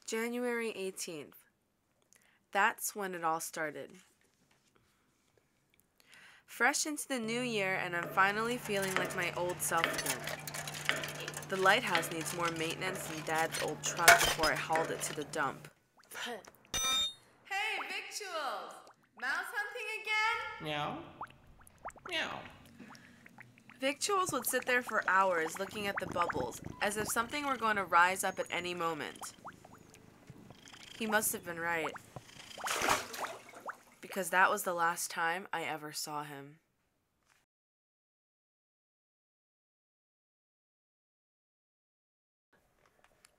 January 18th. That's when it all started. Fresh into the new year, and I'm finally feeling like my old self again. The lighthouse needs more maintenance than Dad's old truck before I hauled it to the dump. Hey, Victuals! Mouse hunting again? Meow. Meow. Victuals would sit there for hours looking at the bubbles, as if something were going to rise up at any moment. He must have been right, because that was the last time I ever saw him.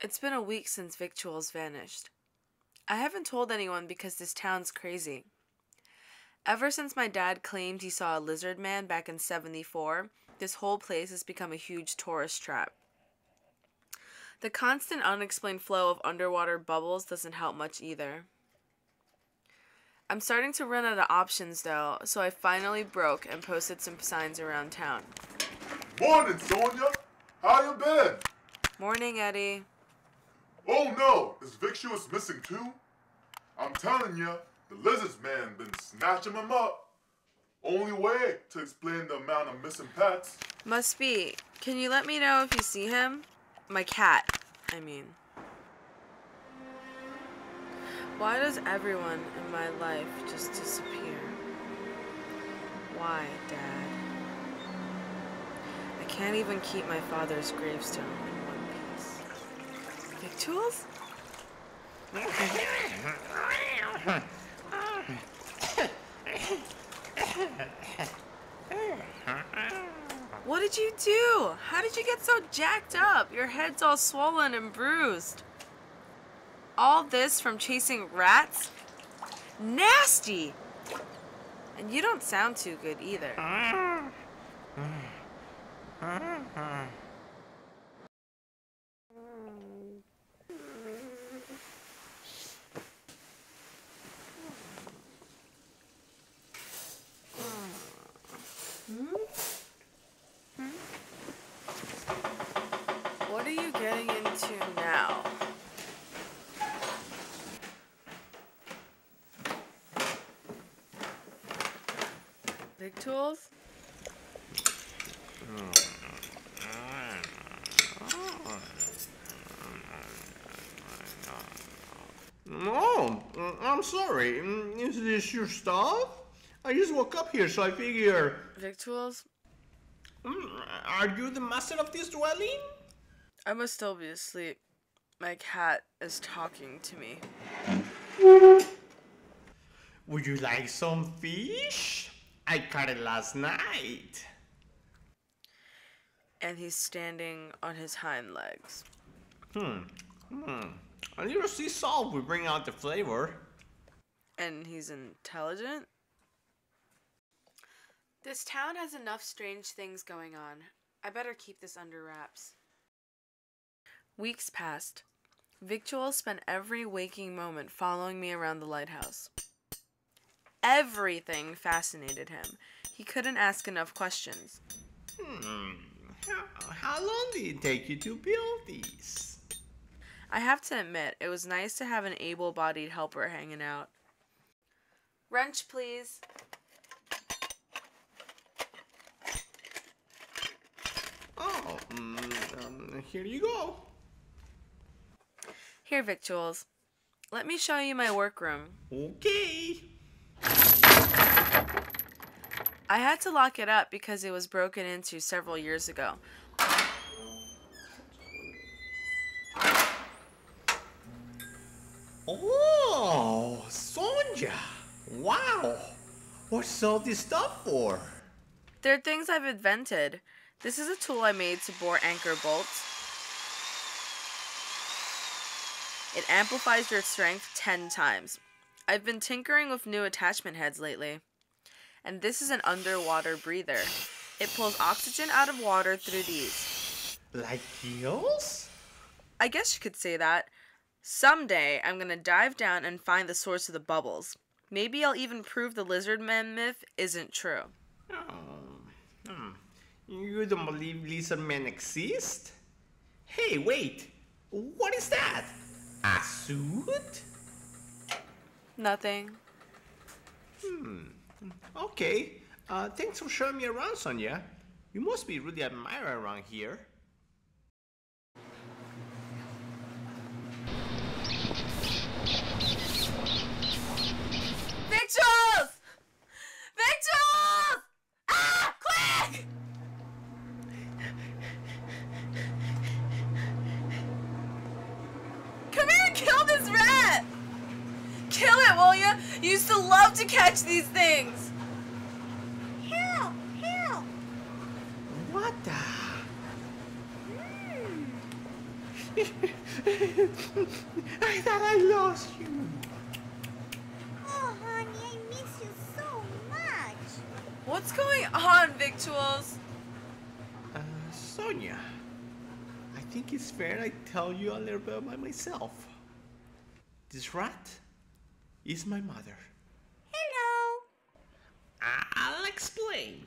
It's been a week since Victuals vanished. I haven't told anyone because this town's crazy. Ever since my dad claimed he saw a lizard man back in '74, this whole place has become a huge tourist trap. The constant unexplained flow of underwater bubbles doesn't help much either. I'm starting to run out of options though, so I finally broke and posted some signs around town. Morning, Sonia. How you been? Morning, Eddie. Oh no, is Victuals missing too? I'm telling you, the lizards man been snatching them up. Only way to explain the amount of missing pets. Must be. Can you let me know if you see him? My cat, I mean. Why does everyone in my life just disappear? Why, Dad? I can't even keep my father's gravestone in one piece. Victuals? What did you do? How did you get so jacked up? Your head's all swollen and bruised. All this from chasing rats? Nasty! And you don't sound too good either. What are you getting into now? Victuals? No, I'm sorry. Is this your stuff? I just woke up here, so I figure... Victuals? Are you the master of this dwelling? I must still be asleep. My cat is talking to me. Would you like some fish? I caught it last night. And he's standing on his hind legs. A little sea salt will bring out the flavor. And he's intelligent? This town has enough strange things going on. I better keep this under wraps. Weeks passed. Victual spent every waking moment following me around the lighthouse. Everything fascinated him. He couldn't ask enough questions. How long did it take you to build these? I have to admit, it was nice to have an able-bodied helper hanging out. Wrench, please. Oh, here you go. Here, Victuals. Let me show you my workroom. Okay. I had to lock it up because it was broken into several years ago. Oh, Sonja. Wow. What's all this stuff for? They're things I've invented. This is a tool I made to bore anchor bolts. It amplifies your strength 10 times. I've been tinkering with new attachment heads lately. And this is an underwater breather. It pulls oxygen out of water through these. Like gills? I guess you could say that. Someday, I'm gonna dive down and find the source of the bubbles. Maybe I'll even prove the lizard man myth isn't true. Oh, you don't believe lizard men exist? Hey, wait! What is that? A suit? Nothing. Okay. Thanks for showing me around, Sonia. You must be really admired around here. Victuals! Victuals! Ah! Quick! Come here and kill this rat! Kill it, will ya? You used to love to catch these things. Help! Help! What the? I thought I lost you. Oh, honey, I miss you so much. What's going on, Victuals? Sonia, I think it's fair I tell you a little bit about myself. This rat is my mother. Hello. I'll explain.